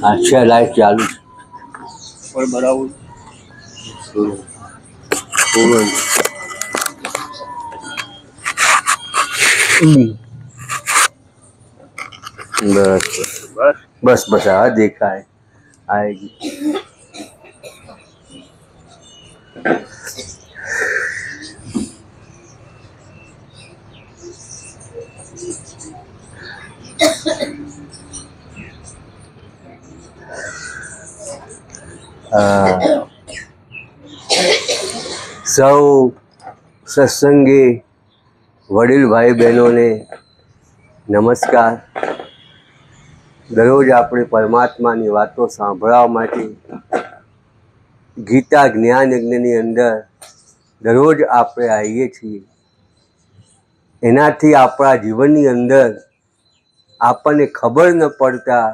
अच्छा लाइट चालू और बराबर बस बस बस बस हाँ देखा है आएगी। સૌ સત્સંગી વડીલ ભાઈ બહેનોને નમસ્કાર। દરરોજ આપણે પરમાત્માની વાતો સાંભળવા માટે ગીતા જ્ઞાન યજ્ઞની અંદર દરરોજ આપણે આવીએ છીએ। એનાથી આપણા જીવનની અંદર આપણને ખબર ન પડતા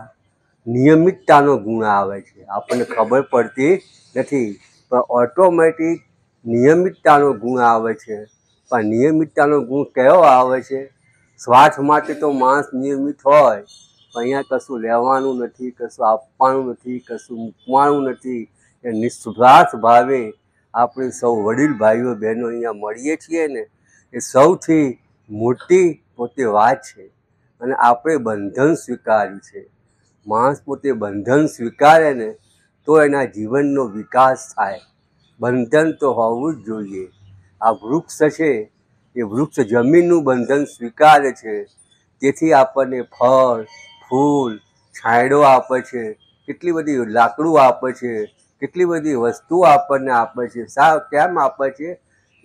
નિયમિતતાનો ગુણ આવે છે। આપણને ખબર પડતી નથી પણ ઓટોમેટિક નિયમિતતાનો ગુણ આવે છે। પણ નિયમિતતાનો ગુણ કયો આવે છે? સ્વાર્થ માટે તો માણસ નિયમિત હોય, પણ અહીંયા કશું લેવાનું નથી, કશું આપવાનું નથી, કશું મૂકવાનું નથી। એ નિસ્વાર્થ ભાવે આપણે સૌ વડીલ ભાઈઓ બહેનો અહીંયા મળીએ છીએ ને, એ સૌથી મોટી પોતે વાત છે। અને આપણે બંધન સ્વીકાર્યું છે। માણસ પોતે બંધન સ્વીકારે ને તો એના જીવનનો વિકાસ થાય। બંધન તો હોવું જ જોઈએ। આ વૃક્ષ છે, એ વૃક્ષ જમીનનું બંધન સ્વીકારે છે, તેથી આપણને ફળ ફૂલ છાંયડો આપે છે, કેટલી બધી લાકડું આપે છે, કેટલી બધી વસ્તુઓ આપણને આપે છે। કેમ આપે છે?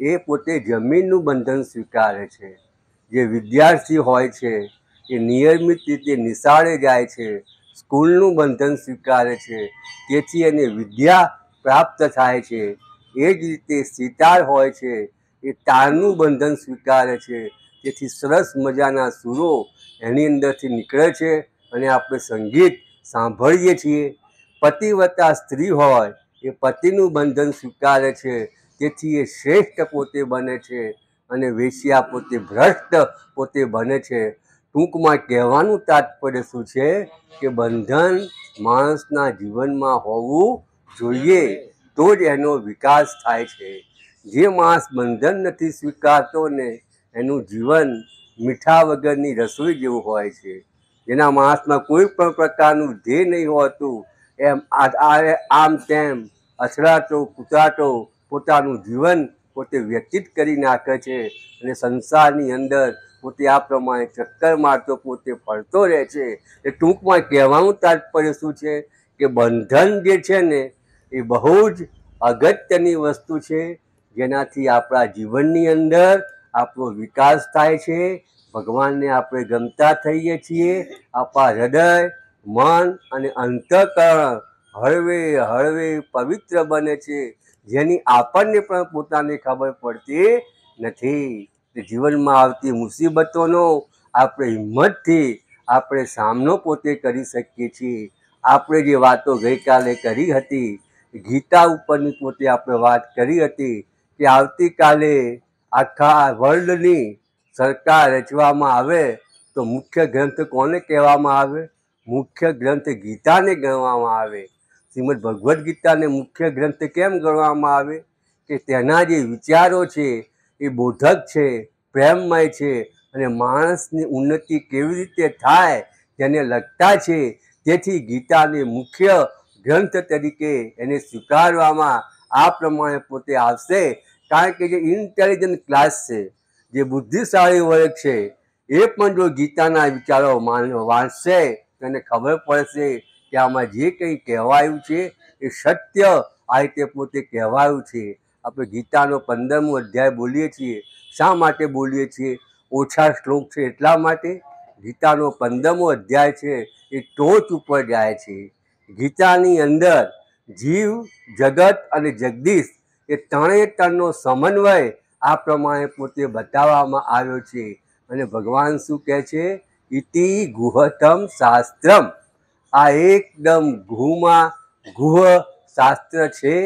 એ પોતે જમીનનું બંધન સ્વીકારે છે। જે વિદ્યાર્થી હોય છે એ નિયમિત રીતે નિશાળે જાય છે, સ્કૂલનું બંધન સ્વીકારે છે, તેથી એને વિદ્યા પ્રાપ્ત થાય છે। એ જ રીતે સિતાર હોય છે, એ તારનું બંધન સ્વીકારે છે, તેથી સરસ મજાના સૂરો એની અંદરથી નીકળે છે અને આપણે સંગીત સાંભળીએ છીએ। પતિવ્રતા સ્ત્રી હોય એ પતિનું બંધન સ્વીકારે છે, તેથી એ શ્રેષ્ઠ પોતે બને છે અને વેશ્યા પોતે ભ્રષ્ટ પોતે બને છે। ટૂંકમાં કહેવાનું તાત્પર્ય શું છે કે બંધન માણસના જીવનમાં હોવું જોઈએ, તો જ એનો વિકાસ થાય છે। જે માણસ બંધન નથી સ્વીકારતો ને, એનું જીવન મીઠા વગરની રસોઈ જેવું હોય છે। જેના માણસમાં કોઈ પણ પ્રકારનું ધ્યેય નહીં હોતું, એમ આમ તેમ અથડાતો કૂતરાતો પોતાનું જીવન પોતે વ્યતીત કરી નાખે છે અને સંસારની અંદર પોતે આ પ્રમાણે ચક્કર મારતો પોતે ફરતો રહે છે। એ ટૂંકમાં કહેવાનું તાત્પર્ય શું છે કે બંધન જે છે ને એ બહુ જ અગત્યની વસ્તુ છે, જેનાથી આપણા જીવનની અંદર આપણો વિકાસ થાય છે। ભગવાનને આપણે ગમતા થઈએ છીએ। આપણા હૃદય મન અને અંતઃકરણ હળવે હળવે પવિત્ર બને છે, જેની આપણને પણ પોતાને ખબર પડતી નથી। જીવનમાં આવતી મુસીબતોનો આપણે હિંમતથી આપણે સામનો પોતે કરી શકીએ છીએ। આપણે જે વાતો ગઈકાલે કરી હતી, ગીતા ઉપરની પોતે આપણે વાત કરી હતી કે આવતીકાલે આખા વર્લ્ડની સરકાર રચવામાં આવે તો મુખ્ય ગ્રંથ કોને કહેવામાં આવે? મુખ્ય ગ્રંથ ગીતાને ગણવામાં આવે। શ્રીમદ ભગવદ્ ગીતાને મુખ્ય ગ્રંથ કેમ ગણવામાં આવે? કે તેના જે વિચારો છે એ બોધક છે, પ્રેમમય છે અને માણસની ઉન્નતિ કેવી રીતે થાય તેને લગતા છે। તેથી ગીતાને મુખ્ય ગ્રંથ તરીકે એને સ્વીકારવામાં આ પ્રમાણે પોતે આવશે। કારણ કે જે ઇન્ટેલિજન્ટ ક્લાસ છે, જે બુદ્ધિશાળી વર્ગ છે, એ પણ જો ગીતાના વિચારો વાંચશે તેને ખબર પડશે કે આમાં જે કંઈ કહેવાયું છે એ સત્ય આ રીતે પોતે કહેવાયું છે। આપણે ગીતાનો 15મો અધ્યાય બોલીએ છીએ। શા માટે બોલીએ છીએ? ઓછા શ્લોક છે એટલા માટે। ગીતાનો 15મો અધ્યાય છે એ ટોચ ઉપર જાય છે। ગીતાની અંદર જીવ જગત અને જગદીશ એ ત્રણેય તનનો સમન્વય આ પ્રમાણે પોતે બતાવવામાં આવ્યો છે। અને ભગવાન શું કહે છે? ઇતિ ગુહતમ શાસ્ત્રમ। આ એકદમ ગુહ શાસ્ત્ર છે।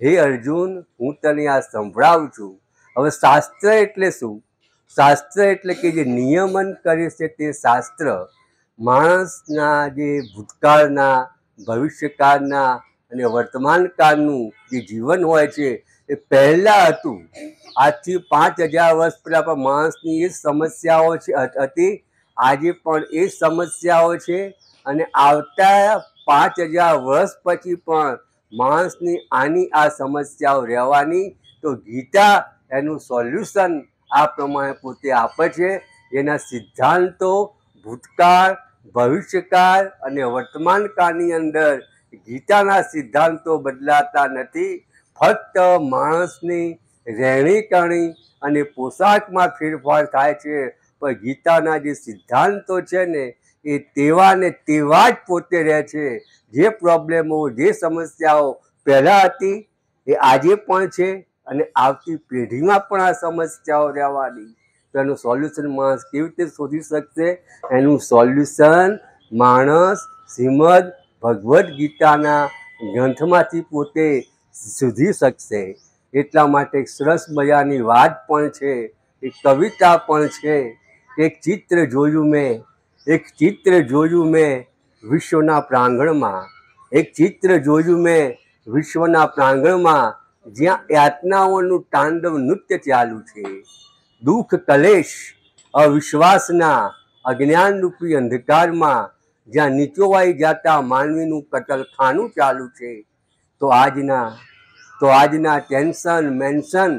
હે અર્જુન, હું તને આ સંભળાવું છું। હવે શાસ્ત્ર એટલે શું? શાસ્ત્ર એટલે કે જે નિયમન કરે છે તે શાસ્ત્ર। માણસના જે ભૂતકાળના, ભવિષ્યકાળના અને વર્તમાનકાળનું જે જીવન હોય છે એ પહેલાં હતું. આજથી 5000 વર્ષ પહેલાં પણ માણસની એ જ સમસ્યાઓ હતી. આજે પણ એ જ સમસ્યાઓ છે અને આવતા 5000 વર્ષ પછી પણ માણસની આની આ સમસ્યાઓ રહેવાની. તો ગીતા એનું સોલ્યુશન આ પ્રમાણે પોતે આપે છે. એના સિદ્ધાંતો ભૂતકાળ, ભવિષ્યકાળ અને વર્તમાનકાળની અંદર ગીતાના સિદ્ધાંતો બદલાતા નથી. ફક્ત માણસની રહેણી-કરણી અને પોશાકમાં ફેરફાર થાય છે, પણ ગીતાના જે સિદ્ધાંતો છે ને એ તેવા ને તેવા જ પોતે રહે છે. જે પ્રોબ્લેમો, જે સમસ્યાઓ પહેલાં હતી એ આજે પણ છે અને આવતી પેઢીમાં પણ આ સમસ્યાઓ રહેવાની. તો એનું સોલ્યુશન માણસ કેવી રીતે શોધી શકશે? એનું સોલ્યુશન માણસ શ્રીમદ ભગવદ્ ગીતાના ગ્રંથમાંથી પોતે શોધી શકશે. એટલા માટે એક સરસ મજાની વાત પણ છે, એક કવિતા પણ છે. એક ચિત્ર જોયું મેં વિશ્વના પ્રાંગણમાં. એક ચિત્ર જોયું મેં વિશ્વના પ્રાંગણમાં, જ્યાં યાતનાઓનું તાંડવ નૃત્ય ચાલુ છે. દુઃખ, કલેશ, અવિશ્વાસના અજ્ઞાનરૂપી અંધકારમાં જ્યાં નીચોવાઈ જતા માનવીનું કતલખાનું ચાલુ છે. તો આજના ટેન્શન, મેન્શન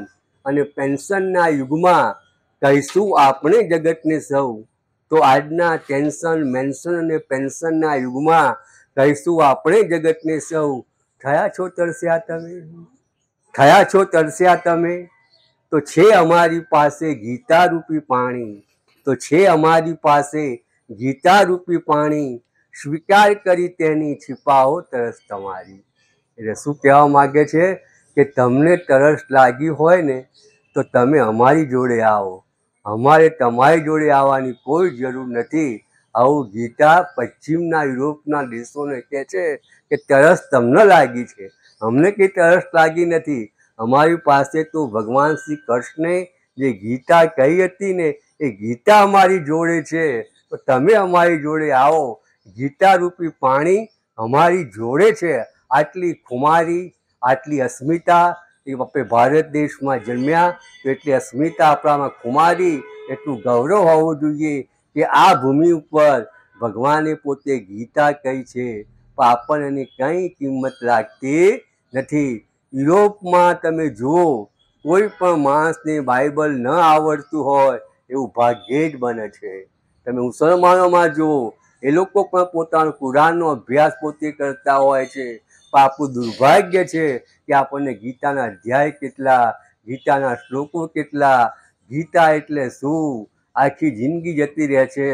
અને પેન્શનના યુગમાં કહીશું આપણે જગતને સૌ. તો આજના ટેન્શન, મેન્શન અને પેન્શનના યુગમાં કહીશું આપણે જગતને સૌ. થયા છો તરસ્યા તમે? તો છે અમારી પાસે ગીતારૂપી પાણી. સ્વીકાર કરી તેની छिपाओ તરસ તમારી. એટલે શું કહેવા માગે છે કે તમને તરસ લાગી હોય ને તો તમે અમારી જોડે આવો. અમારે તમારી જોડે આવવાની કોઈ જરૂર નથી. આવું ગીતા પશ્ચિમના યુરોપના દેશોને કહે છે કે તરસ તમને લાગી છે, અમને કંઈ તરસ લાગી નથી. અમારી પાસે તો ભગવાન શ્રી કૃષ્ણે જે ગીતા કહી હતી ને એ ગીતા અમારી જોડે છે. તો તમે અમારી જોડે આવો. ગીતારૂપી પાણી અમારી જોડે છે. આટલી ખુમારી, આટલી અસ્મિતા, એ આપણે ભારત દેશમાં જન્મ્યા તો એટલી અસ્મિતા આપણામાં ખુમારી, એટલું ગૌરવ હોવું જોઈએ કે આ ભૂમિ ઉપર ભગવાને પોતે ગીતા કહી છે, પણ આપણને એની કંઈ કિંમત લાગતી નથી. યુરોપમાં તમે જુઓ, કોઈ પણ માણસને બાઇબલ ન આવડતું હોય એવું ભાગ્યે જ બને છે. તમે મુસલમાનોમાં જુઓ, એ લોકો પણ પોતાનો કુરાનનો અભ્યાસ પોતે કરતા હોય છે. પણ આપણું દુર્ભાગ્ય છે કે આપણને ગીતાના અધ્યાય કેટલા, ગીતાના શ્લોકો કેટલા, ગીતા એટલે શું, આખી જિંદગી જતી રહે છે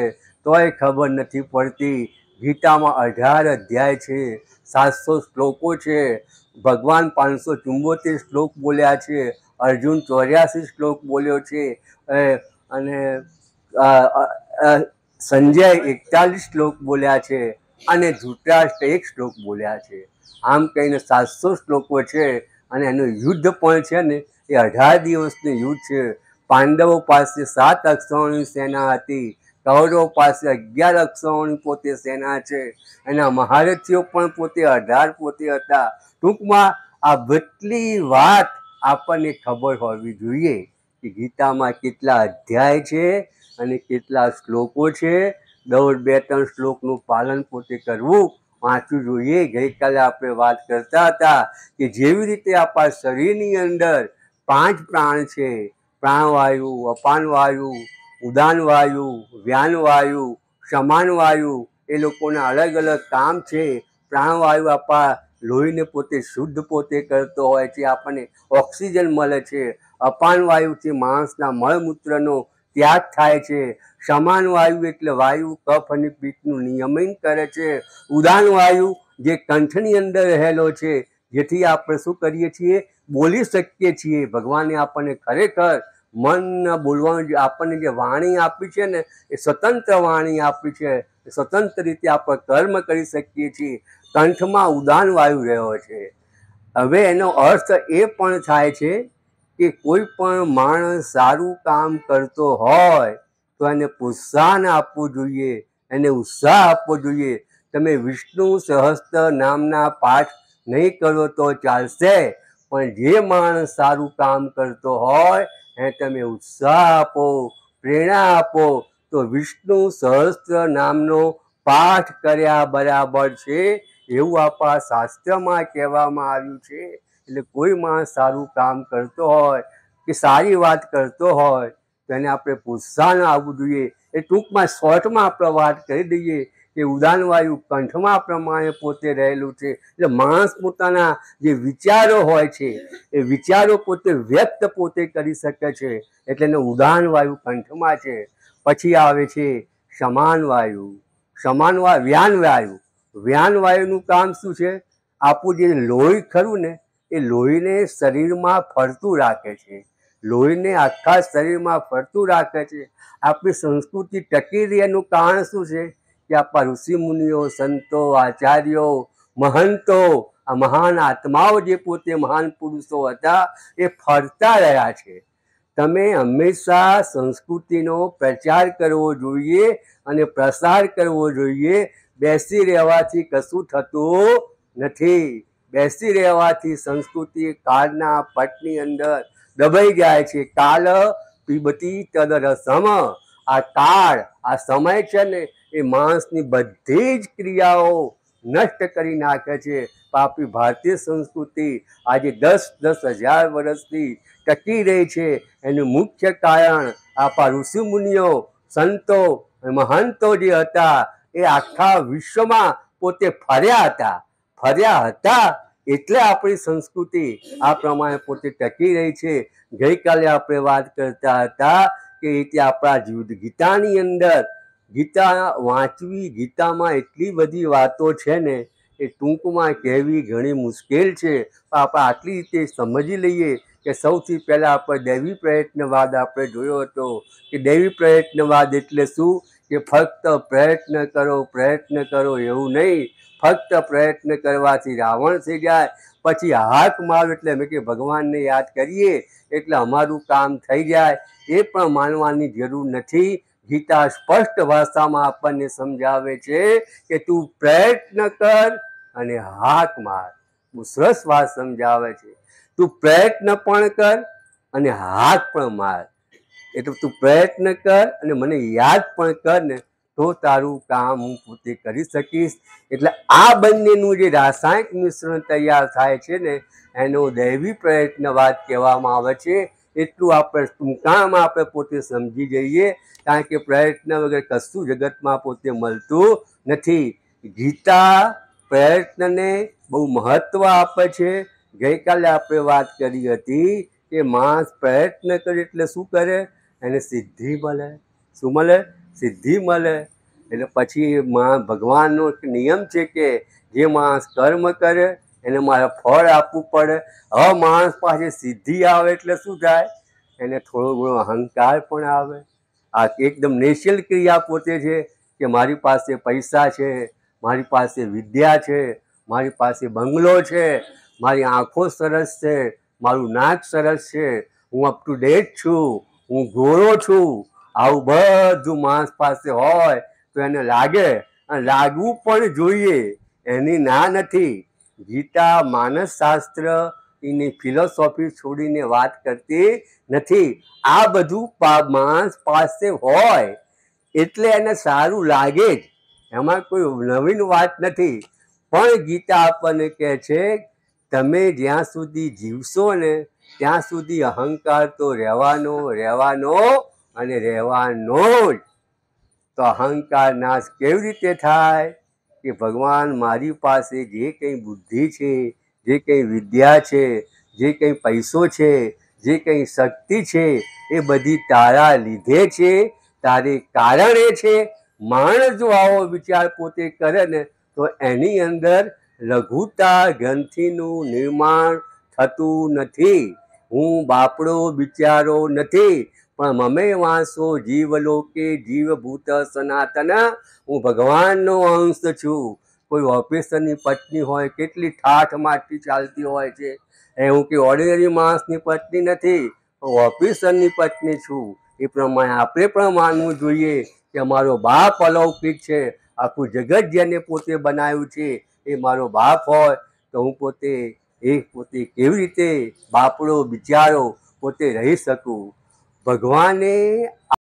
તોય ખબર નથી પડતી. ગીતામાં 18 અધ્યાય છે, 700 શ્લોકો છે. ભગવાન 574 શ્લોક બોલ્યા છે, અર્જુન 84 શ્લોક બોલ્યો છે અને સંજય 41 શ્લોક બોલ્યા છે અને ધૃતરાષ્ટ્ર 1 શ્લોક બોલ્યા છે. આમ કહીને 700 શ્લોકો છે અને એનું યુદ્ધ પણ છે ને એ 18 દિવસનું યુદ્ધ છે. પાંડવો પાસે 7 અક્ષરોની સેના હતી, કૌરવો પાસે 11 અક્ષરોની પોતે સેના છે. એના મહારથીઓ પણ પોતે 18 પોતે હતા. ટૂંકમાં આ બધી વાત આપણને ખબર હોવી જોઈએ કે ગીતામાં કેટલા અધ્યાય છે અને કેટલા શ્લોકો છે. 2-3 શ્લોકનું પાલન પોતે કરવું, વાંચવું જોઈએ. ગઈકાલે આપણે વાત કરતા હતા કે જેવી રીતે આપણા શરીરની અંદર 5 પ્રાણ છે, પ્રાણવાયુ, અપાનવાયુ, ઉદાનવાયુ, વ્યાનવાયુ, સમાનવાયુ, એ લોકોના અલગ અલગ કામ છે. પ્રાણવાયુ આપણા લોહીને પોતે શુદ્ધ પોતે કરતો હોય છે, આપણને ઓક્સિજન મળે છે. અપાનવાયુથી માણસના મળમૂત્રનો ત્યાગ થાય છે. સમાન વાયુ એટલે વાયુ કફ અને પિત્તનું નિયમન કરે છે. ઉદાન વાયુ જે કંઠની અંદર રહેલો છે, જેથી આપણે શું કરીએ છીએ, બોલી શકીએ છીએ. ભગવાને આપણને ખરેખર મન બોલવાનું આપણને જે વાણી આપી છે ને એ સ્વતંત્ર વાણી આપી છે. સ્વતંત્ર રીતે આપણે કર્મ કરી શકીએ છીએ. કંઠમાં ઉદાન વાયુ રહ્યો છે. હવે એનો અર્થ એ પણ થાય છે કે કોઈ પણ માણસ સારું કામ કરતો હોય તો એને પ્રોત્સાહન આપવું જોઈએ. એને ઉત્સાહ આપવો જોઈએ. તમે વિષ્ણુ સહસ્ત્ર નામના પાઠ નહીં કરો તો ચાલશે, પણ જે માણસ સારું કામ કરતો હોય એને તમે ઉત્સાહ આપો, પ્રેરણા આપો, તો વિષ્ણુ સહસ્ત્ર નામનો પાઠ કર્યા બરાબર છે એવું આપણા શાસ્ત્રમાં કહેવામાં આવ્યું છે. એટલે કોઈ માણસ સારું કામ કરતો હોય કે સારી વાત કરતો હોય તો એને આપણે પ્રોત્સાહન આપવું જોઈએ. એ ટૂંકમાં શોર્ટમાં આપણે વાત કરી દઈએ કે ઉદાનવાયુ કંઠમાં પ્રમાણે પોતે રહેલું છે. એટલે માણસ પોતાના જે વિચારો હોય છે એ વિચારો પોતે વ્યક્ત પોતે કરી શકે છે, એટલે એને ઉદાન વાયુ કંઠમાં છે. પછી આવે છે સમાન વાયુ, વ્યાન વાયુ. વ્યાન વાયુનું કામ શું છે? આપણું જે લોહી ખરું ને એ લોહીને શરીરમાં ફરતું રાખે છે, લોહીને આખા શરીરમાં ફરતું રાખે છે. આપણી સંસ્કૃતિ ટકી રહે એનું કારણ શું છે કે આપણા ઋષિ મુનિઓ, સંતો, આચાર્યો, મહંતો, આ મહાન આત્માઓ જે પોતે મહાન પુરુષો હતા એ ફરતા રહ્યા છે. તમે હંમેશા સંસ્કૃતિનો પ્રચાર કરવો જોઈએ અને પ્રસાર કરવો જોઈએ. બેસી રહેવાથી કશું થતું નથી. બેસી રહેવાથી સંસ્કૃતિ કાળના પટની અંદર દબાઈ જાય છે. કાળ પીબતી તદ રસમ. આ કાળ, આ સમય છે ને એ માણસની બધી જ ક્રિયાઓ નષ્ટ કરી નાખે છે. આપણી ભારતીય સંસ્કૃતિ આજે 10,000 વર્ષથી ટકી રહી છે. એનું મુખ્ય કારણ આપણા ઋષિ મુનિઓ, સંતો, મહંતો જે હતા એ આખા વિશ્વમાં પોતે ફર્યા હતા એટલે આપણી સંસ્કૃતિ આ પ્રમાણે પોતે ટકી રહી છે. ગઈકાલે આપણે વાત કરતા હતા કે આપણા ગીતાની અંદર, ગીતા વાંચવી, ગીતામાં એટલી બધી વાતો છે ને એ ટૂંકમાં કહેવી ઘણી મુશ્કેલ છે. આપણે આટલી રીતે સમજી લઈએ કે સૌથી પહેલાં આપણે દૈવી પ્રયત્નવાદ આપણે જોયો હતો કે દૈવી પ્રયત્નવાદ એટલે શું કે ફક્ત પ્રયત્ન કરો એવું નહીં. ફક્ત પ્રયત્ન કરવાથી રાવણ થઈ જાય, પછી હાથ મારો એટલે અમે કે ભગવાનને યાદ કરીએ એટલે અમારું કામ થઈ જાય, એ પણ માનવાની જરૂર નથી. ગીતા સ્પષ્ટ ભાષામાં આપણને સમજાવે છે કે તું પ્રયત્ન કર અને હાથ માર. બહુ સરસ વાત સમજાવે છે. તું પ્રયત્ન પણ કર અને હાથ પણ માર. એટલે તું પ્રયત્ન કર અને મને યાદ પણ કર ને તો તારું કામ હું પોતે કરી શકીશ. એટલે આ બંનેનું જે રાસાયણિક મિશ્રણ તૈયાર થાય છે ને એનો દૈવી પ્રયત્નવાદ કહેવામાં આવે છે. એટલું આપણે ટૂંકાણમાં આપણે પોતે સમજી જઈએ, કારણ કે પ્રયત્ન વગર કશું જગતમાં પોતે મળતું નથી. ગીતા પ્રયત્નને બહુ મહત્વ આપે છે. ગઈકાલે આપણે વાત કરી હતી કે માણસ પ્રયત્ન કરે એટલે શું કરે? એને સિદ્ધિ મળે. શું મળે? સિદ્ધિ મળે. એટલે પછી ભગવાનનો એક નિયમ છે કે જે માણસ કર્મ કરે એને મારે ફળ આપવું પડે. હવે માણસ પાસે સિદ્ધિ આવે એટલે શું થાય? એને થોડો ઘણો અહંકાર પણ આવે. આ એકદમ નેચરલ ક્રિયા પોતે છે કે મારી પાસે પૈસા છે, મારી પાસે વિદ્યા છે, મારી પાસે બંગલો છે, મારી આંખો સરસ છે, મારું નાક સરસ છે, હું અપ ટુ ડેટ છું, હું ગોરો છું. આવું બધું માણસ પાસે હોય તો એને લાગે, અને લાગવું પણ જોઈએ. એની ના નથી. ગીતા માનસ શાસ્ત્ર એની ફિલોસોફી છોડીને વાત કરતી નથી. આ બધું માણસ પાસે હોય એટલે એને સારું લાગે જ, એમાં કોઈ નવીન વાત નથી. પણ ગીતા આપણને કહે છે તમે જ્યાં સુધી જીવશો ને ત્યાં સુધી અહંકાર તો રહેવાનો અને રહેવાનો જ. તો અહંકાર નાશ કેવી રીતે થાય? કે ભગવાન મારી પાસે જે કંઈ બુદ્ધિ છે, જે કંઈ વિદ્યા છે, જે કંઈ પૈસો છે, જે કંઈ શક્તિ છે એ બધી તારા લીધે છે, તારે કારણે છે. માણસ જો આવો વિચાર પોતે કરે ને તો એની અંદર લઘુતા ગ્રંથિનું નિર્માણ થતું નથી. હું બાપડો બિચારો નથી, પણ મમે વાંસો જીવલોકે જીવભૂત સનાતન. હું ભગવાનનો અંશ છું. કોઈ ઓફિસરની પત્ની હોય કેટલી ઠાઠમાઠથી ચાલતી હોય છે, હું કે ઓર્ડિનરી માણસની પત્ની નથી, ઓફિસરની પત્ની છું. એ પ્રમાણે આપણે પણ માનવું જોઈએ કે મારો બાપ અલૌકિક છે, આખું જગત જેને પોતે બનાવ્યું છે એ મારો બાપ હોય તો હું પોતે કેવી રીતે બાપડો બિચારો પોતે રહી શકું. ભગવાને